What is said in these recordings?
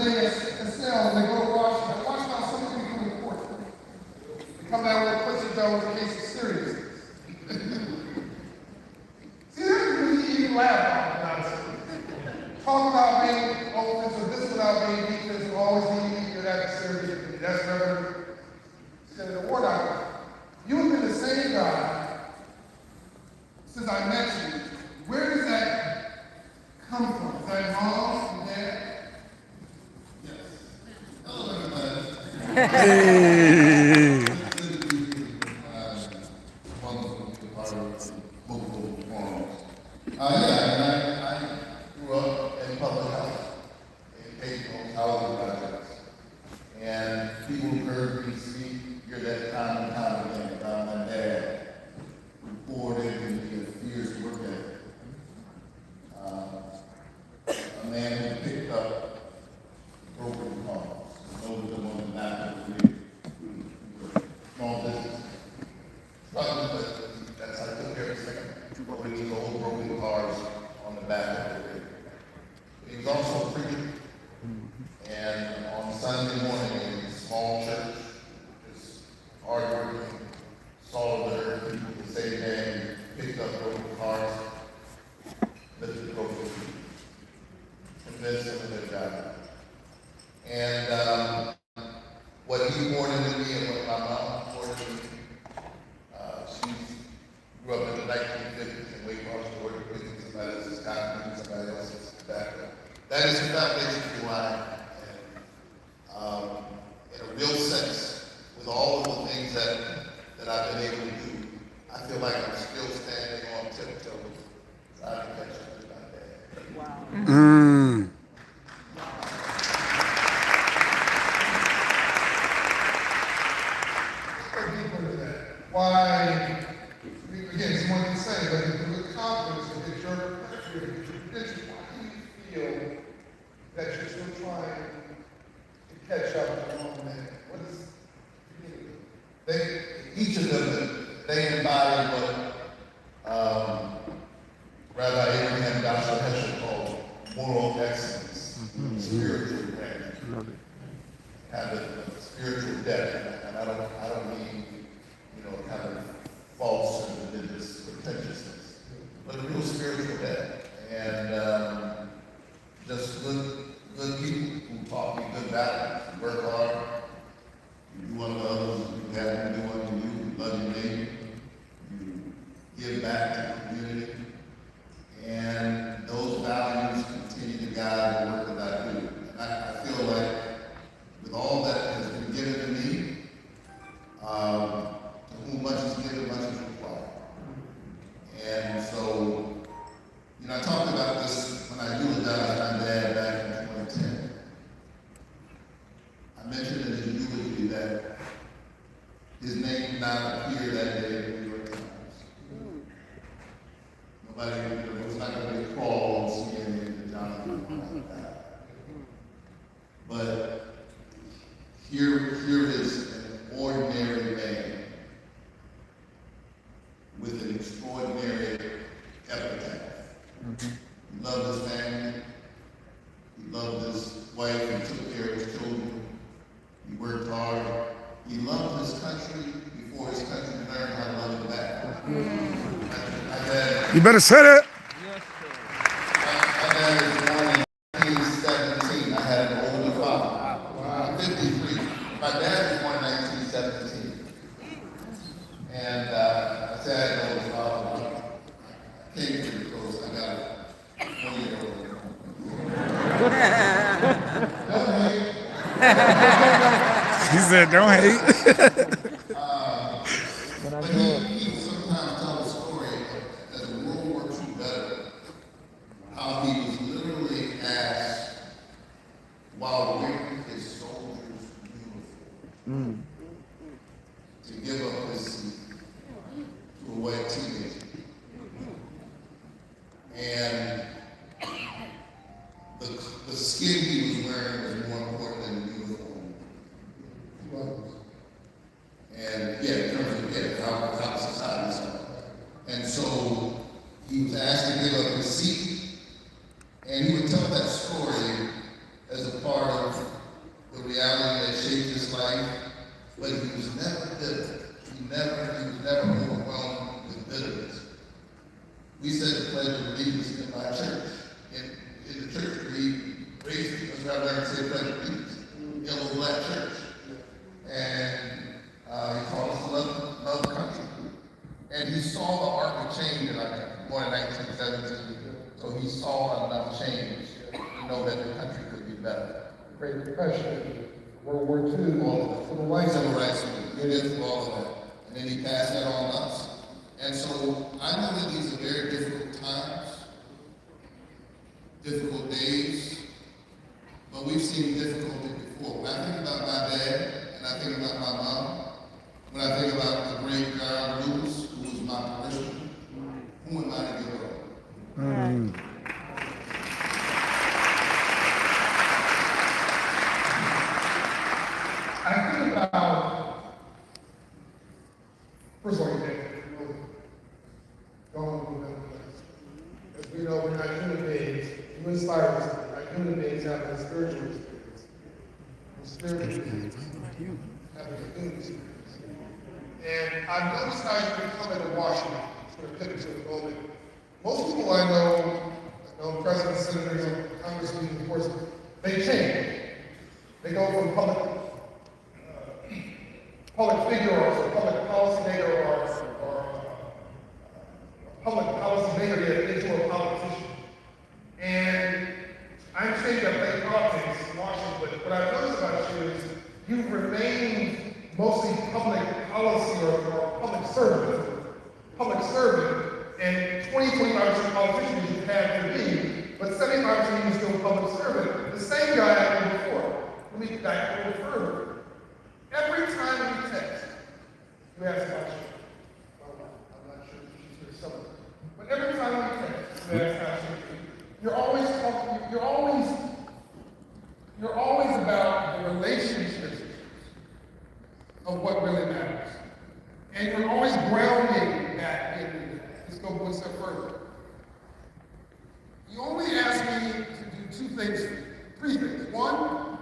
they Cassell, and they go to Washington. Washington, something become important. They come down with a question down with a case of seriousness. See, that's really easy to laugh about nonsense. Talk about being offensive, this without being defensive, always being your adversary. That's Reverend Senator Warnock. You have been the same guy since I met you. Where does that come from? Is that mom and dad? Yes. Hello, everybody. Hey. Wonderful to be part of multiple forums. I grew up in public health, in patient housing projects. And people who heard me speak hear that time and time again about my dad, who poured into the fierce work ethic. A man who picked up broken cars. Those are the ones that not small business. Struggling, but that's how I took care of his family. Putting these old broken cars on the back of the rig. He was also a preacher. And on Sunday morning in a small church, just hardworking, salt of the earth people the same day, picked up broken cars, lifted broken feet, convinced them of their God. And what he poured into me and what my mom poured into me, she grew up in the 1950s in Wake Forest, Georgia, with somebody else's cotton, somebody else's tobacco. That is the foundation for who I am. In a real sense, with all of the things that I've been able to do, I feel like I'm still standing on tiptoes. I can catch up with my dad. Wow. Why, again, it's one thing to say, but with confidence and with your tradition, why do you feel that you're still trying to catch up with your own man? What is, Each of them, they embody what Rabbi Abraham Joshua Heschel called moral excellence, spiritual grandeur, kind of spiritual depth, and I don't mean kind of false and religious pretentiousness, but a real spiritual depth, and just good people who taught me good values. You work hard, you do unto others, you have to do unto you, you love your neighbor, you give back to the community, and those values continue to guide the work that I do. And I feel like with all that has been given to me, to whom much is given, much is required. And so, I talked about this when I eulogized my dad back in 2010. I mentioned in his eulogy that his name did not appear that day in the New York Times. Nobody, it was not going to be a crawl on CNN and Jonathan like that. But here is an ordinary man with an extraordinary epitaph. He loved his family. He loved his wife and took care of his children. He worked hard. He loved his country before his country learned how to love him back. You better say that. My dad was born in 1917. I had an older father. I'm 53. My dad was born in 1917. And I said I had an older father. I came pretty close. I got a 1-year-old. He said, don't hate. But he would sometimes tell a story as the World War II veteran, how he was literally asked while wearing his soldier's uniform to give up his seat to a white teenager. And the skin he was wearing was more important than the uniform. He was. And in terms of how society is. And so he was asked to give up his seat, and he would tell that story as a part of Reverend Frederick Beats, Yellow Black Church. And he taught us to love the country. And he saw the arc of change in our country, born in 1917. So he saw enough change to know that the country could be better. Great Depression, World War II, All of that. Civil Rights. Civil rights, he did through all of that. And then he passed that on to us. And so I know that these are very difficult times, difficult days, but we've seen difficulty before. When I think about my dad, and I think about my mom, when I think about the great John Lewis, who was my parishioner, who am I to give up? I think about, first of all, you going a little bit. As we know, we're not human beings. You inspire us. We're not human beings having a spiritual experience. We're spiritual beings having a human experience. And I've noticed how you can come into Washington, sort of pivot to the moment. Most people I know presidents, senators, congressmen, of course, they change. They go from public figure or public policy maker or public policy maker into a politician. And I'm saying that play politics in Washington, but what I've noticed about you is you've remained mostly public policy or public servant, and 25% politician you have to be, but 75% you're still public servant. The same guy I knew before. Let me back a little further. Every time you text, you ask about you. I'm not sure if she's here somewhere. But every time you text, you ask how she is. You're always talking, you're always about the relationships of what really matters. And you're always grounding that in, let's go one step further. You only ask me to do three things. One,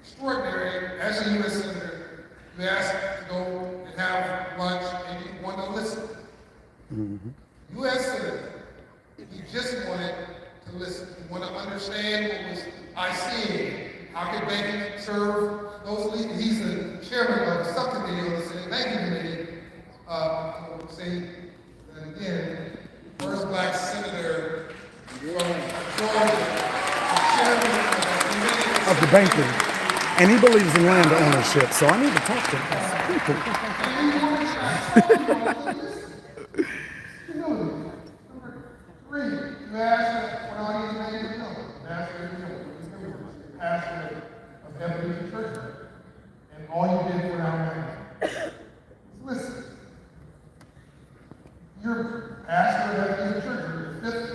extraordinary, as a U.S. Senator, you ask to go and have lunch and you want to listen. U.S. Senator, he just wanted to listen. He wanted to understand what was I seeing. How could banking serve those leaders? He's the chairman of the subcommittee on the Senate Banking Committee. I will say that again, first black senator from Georgia, the chairman of the committee Of the banking. And he believes in land ownership, so I need to talk to people. Number three, you ask when all these names are known. Pastor of Ebenezer Church, and all you did for our man. Listen, you're pastor of Ebenezer Church, you're the fifth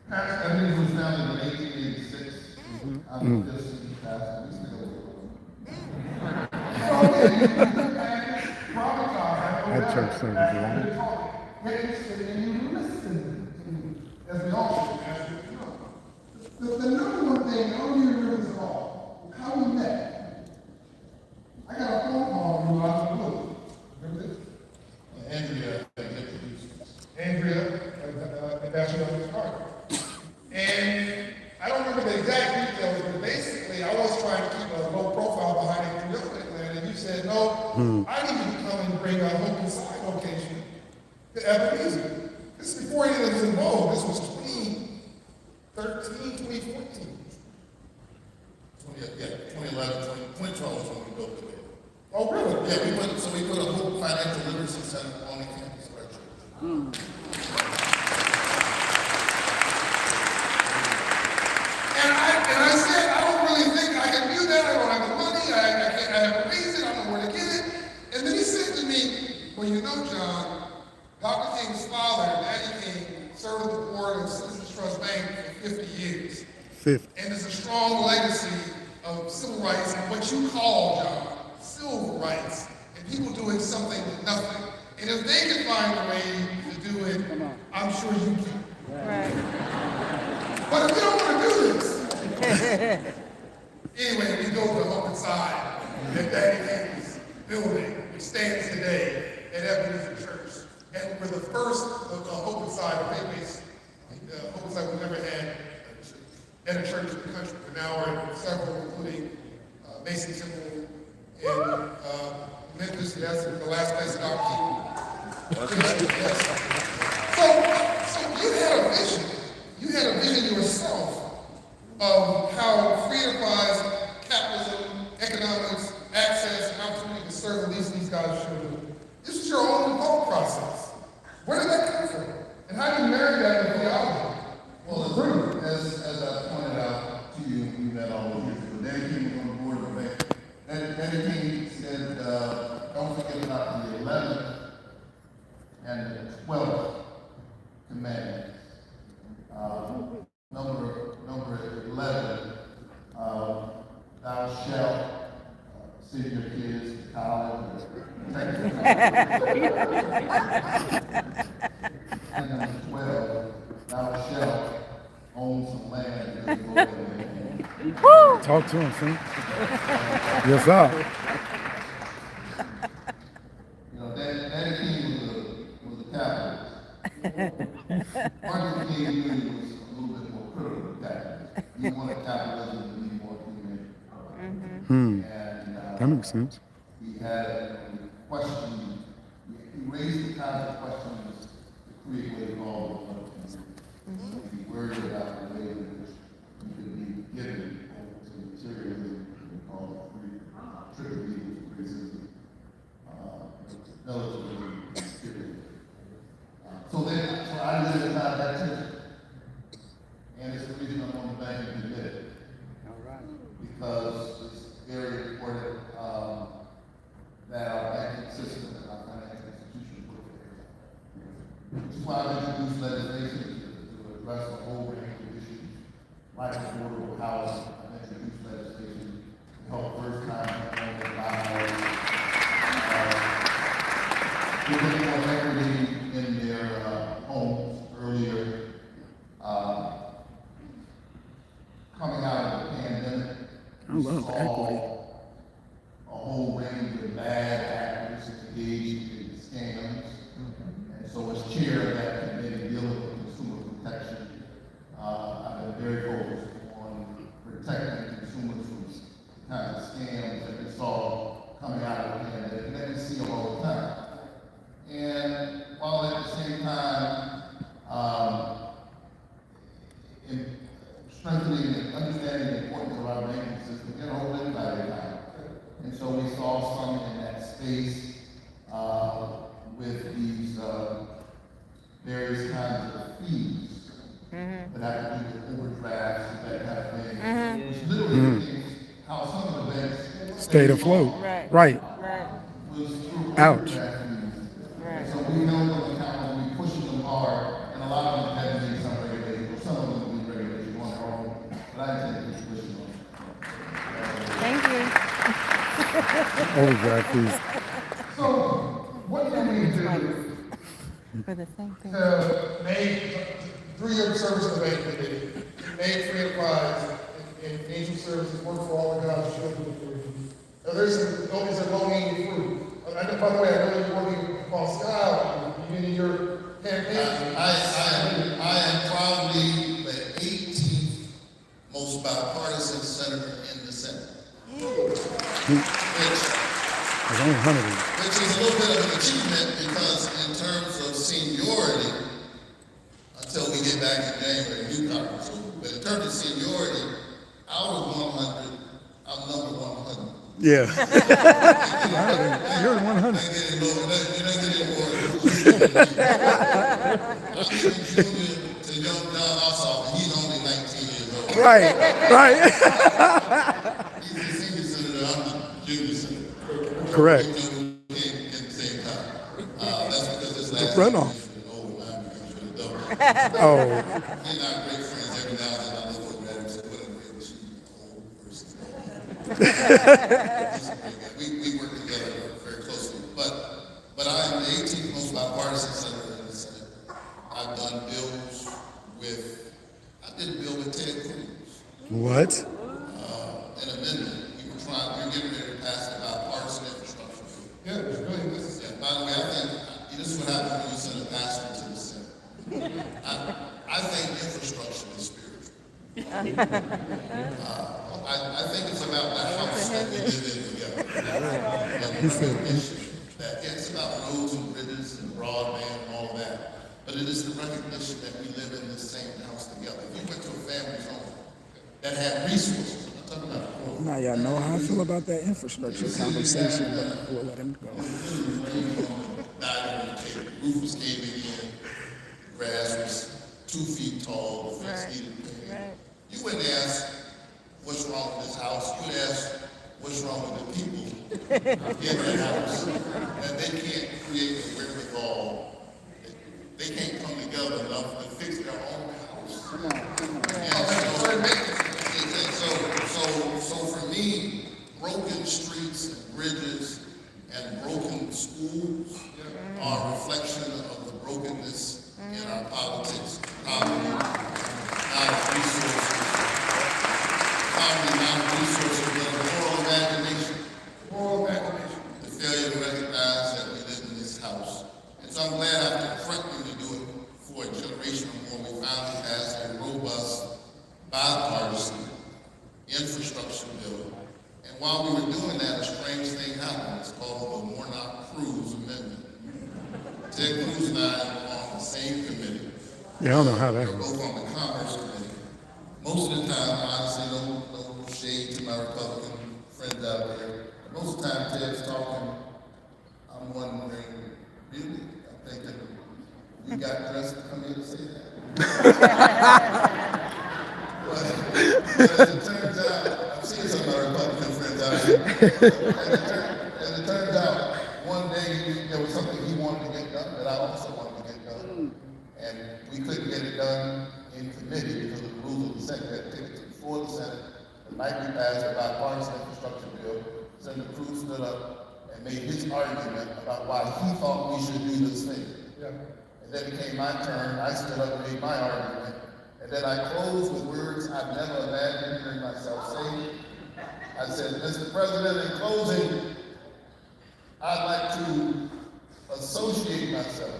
pastor. Ebenezer was founded in 1886. I'm the fifth pastor. We still That church service is long. And you listen to, as we all should, as we know. The number one thing, I don't even remember this at all, how we met. I got a phone call from you out of the blue. Remember this? Andrea introduced us. Andrea, Ambassador of the Carter. And I don't remember the exact details, but basically I was trying to keep a low profile behind it in real land, and you said, no, I need you to come and bring a Hope Inside location to Ebenezer. This is before anything was involved. This was 2013, 2014. 2011, 2012 is when we built it. Oh, really? Yeah, we put a Hope Financial Literacy Center on the campus of our church. And I said, I don't really think I can do that. I don't have the money. I have to raise it. I don't know where to get it. And then he said to me, well, you know, John, Dr. King's father, Daddy King, served the board of Citizens Trust Bank for 50 years. 50. And there's a strong legacy of civil rights and what you call, John, civil rights, and people doing something with nothing. And if they can find a way to do it, I'm sure you can. Right. But if you don't want to do this, anyway, we go to the Hope Inside, that Daddy King's building, which stands today at Ebenezer Church. And we're the first of the Hope Inside, the faith-based Hope Inside we've ever had. and a church in the country. And now we're in several, including Mason Temple in Memphis, yes, the last place Doc Keaton. Yes. So you had a vision. You had a vision yourself of how freedom applies capitalism, economics, access, and opportunity to serve and lead these God's children. This is your own thought process. Where did that come from? And how do you marry that with theology? Well, as I pointed out to you, we met all those years ago. Danny King was on the board of the bank. Danny King said, don't forget about the 11th and the 12th commandments. Number 11, thou shalt send your kids to college. And number 12, thou shalt own some land and go and Talk to him, son. Yes, sir. you know, Danny King was a capitalist. Martin Luther King really was a little bit more critical of capitalism. He wanted capitalism to be more human. And That makes sense. he had a question. He raised the kinds of questions to create what he called he worried about the way in which you could be given over to materialism, we call it trickle criticism, relativism, materialism. So I live inside that tension. And it's the reason I'm on the bank and admit it. Because it's very important that our banking system and our financial institutions work together. Which is why I've introduced legislation to address a whole range of issues, like affordable housing. I've introduced legislation to help first-time homeowners buy houses, give them more equity in their homes earlier. Coming out of the pandemic, we saw a whole range of bad actors engaged in scams. And so as chair of that committee dealing with consumer protection, I've been very focused on protecting consumers from the kinds of scams that we saw coming out of the pandemic, and that we see them all the time. And while at the same time, in strengthening and understanding the importance of our banking system, get a whole everybody account. And so we saw some in that space with these various kinds of fees that have to do with overdrafts and that kind of thing. Which literally means how some of the banks Stayed afloat. Right. was through Ouch. overdraft fees. And so we know those accounts, we pushing them hard, and a lot of them had to need some regulation, or some of them need regulation on their own. But I think it's pushing them. Thank you. Overdraft fees. So, what can we do For the same thing. to make, through your service to the bank committee, make free enterprise and angel services work for all of God's children? Now, there's a low-hanging fruit. By the way, I know you're working across the aisle, even in your campaign. I am probably the 18th most bipartisan senator in the Senate. There's only 100 of them. Which is a little bit of an achievement because in terms of seniority, until we get back in January, new Congress, but in terms of seniority, I was 100, I'm number 100. Yeah. You're 100. You don't get any more. I'm junior to young John Ossoff, and he's only 19 years old. Right. He's the senior senator, I'm the junior senator. Correct. We came in the same time. That's because this last runoff. old man becomes really dumb. Oh. He and I are great friends. Every now and then I look over at him and say, what a great she's an old person. We work together very closely. But I am the 18th most bipartisan senator in the Senate. I've done bills with, I did a bill with Ted Cruz. What? An amendment. We were getting ready to pass a bipartisan infrastructure bill. Yeah, it's really, this is, Yeah, by the way, I think this is what happens when you send a pastor to the Senate. I think infrastructure is spiritual. I think it's about the house that we live in together. It's about roads and bridges and broadband and all that. But it is the recognition that we live in this same house together. If you went to a family's home that had resources, I'm not talking about poor. Now y'all know how I feel about that infrastructure conversation, but we'll let him go. Roof was caving in, the grass was 2 feet tall, the fence needed painting. Right. You wouldn't ask, what's wrong with this house? You would ask, what's wrong with the people in that house? And they can't create the wherewithal. They can't come together enough to fix their own house. So for me, broken streets and bridges and broken schools are a reflection of the brokenness in our politics, poverty, not resources, but a moral imagination. The failure to recognize that we live in this house. And so I'm glad after threatening to do it for a generation or more, we finally passed a robust, bipartisan infrastructure bill. And while we were doing that, a strange thing happened. It's called the Warnock Cruz Amendment. Ted Cruz and I are on the same committee. Yeah, I don't know how that We're works. both on the Commerce Committee. Most of the time, honestly, no shade to my Republican friends out there. Most of the time, Ted's talking, I'm wondering, really? I'm thinking, we got dressed to come here to say that? But as it turns out, I've seen some of my Republican friends out here. As it turns out, one day there was something he wanted to get done that I also wanted to get done. And we couldn't get it done in committee because of the rules of the Senate. We had to take it before the Senate. The night we passed a bipartisan infrastructure bill, Senator Cruz stood up and made his argument about why he thought we should do this thing. And then it came my turn. I stood up and made my argument. And then I closed with words I've never imagined hearing myself say. I said, Mr. President, in closing, I'd like to associate myself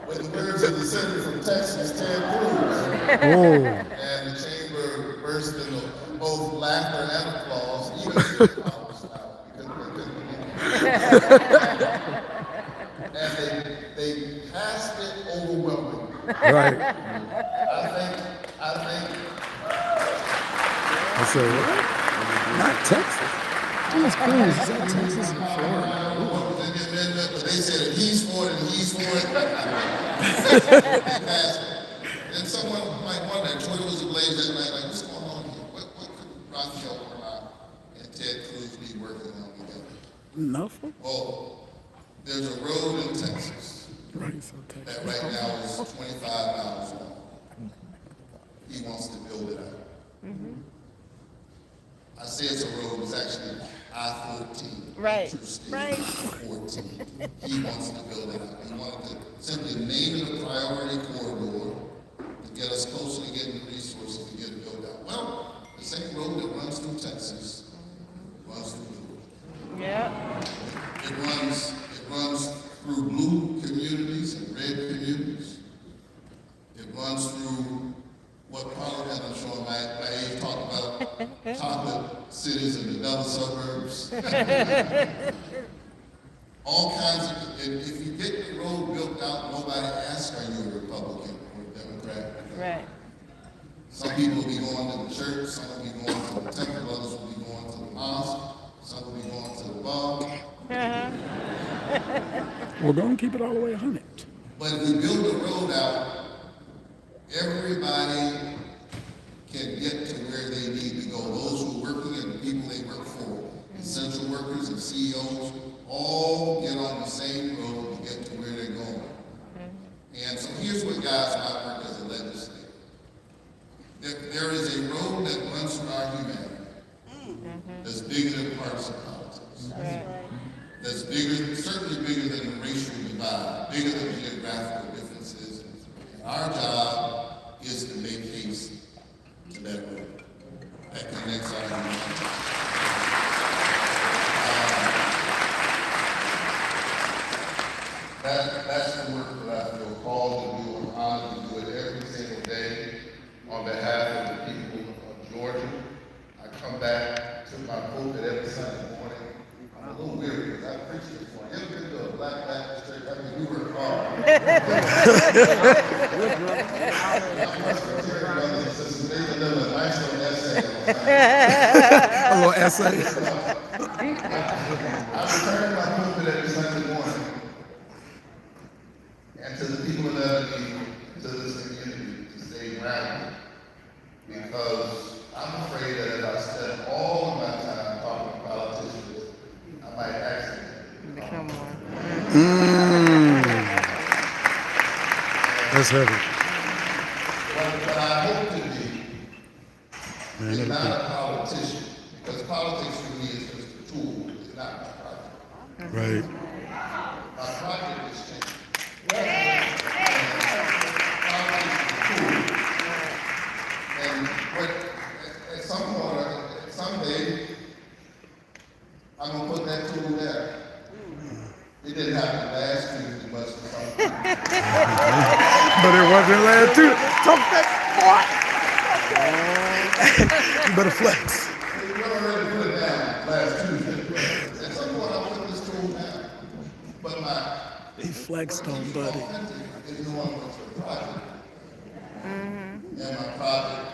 with the words of the senator from Texas, Ted Cruz. And the chamber burst into both laughter and applause, even if the crowd was loud, because they couldn't believe it. And they passed it overwhelmingly. Right. I think. I said, what? Not Texas. Jesus Christ, is that Texas and Florida? But they said if he's for it and he's for it, they passed it. And someone might wonder, Twitter was ablaze that night, like, what's going on here? What could Raphael Warnock and Ted Cruz be working on together? Nothing. Well, there's a road in Texas Right, so Texas. that right now is 25 miles long. He wants to build it out. I say it's a road, it's actually I-14. Right, Interstate right. 14. He wants to build it out. He wanted to simply name it a priority corridor to get us closer to getting the resources to get it built out. Well, the same road that runs through Texas runs through Georgia. Yeah. It runs through blue communities and red communities. It runs through what Parliament, I'm showing my age, talked about chocolate cities and the double suburbs. All kinds of, if you get the road built out, nobody asks, are you a Republican or a Democrat? Right. Some people will be going to the church, some will be going to the temple, others will be going to the mosque, some will be going to the bar. We're going to keep it all the way 100. But if we build the road out, everybody can get to where they need to go. Those who are working and the people they work for, essential workers and CEOs, all get on the same road to get to where they're going. And so here's what guides my work as a legislator. There is a road that runs through our humanity that's bigger than partisan politics. That's bigger, certainly bigger than the racial divide, bigger than geographical differences. Our job is to make haste to that road that connects our humanity. That's the work that I feel called to do. I'm honored to do it on behalf of the people of Georgia. I come back to my pulpit every Sunday morning. I'm a little weird because I preach this morning. You ever been to a Black Baptist church? I mean, we work hard. Brothers and sisters, they deliver a nice little essay on Sunday. A little essay. I return to my pulpit every Sunday morning, and to the people that are to this community to stay grounded, because I'm afraid that if I spend all of my time talking to politicians, I might accidentally Become one. That's heavy. What I hope to be Man, is that'd not a politician, because politics for me is just a tool. It's not my project. Right. My project is change. And what, at some point, someday, I'm gonna put that tool there. It didn't happen last Tuesday, much for some people. But it wasn't last too. Talk that boy. You better flex. We were already put it down last Tuesday. At some point, I'll put this tool down. But He flexed on, buddy. is knowing what's the project. And my project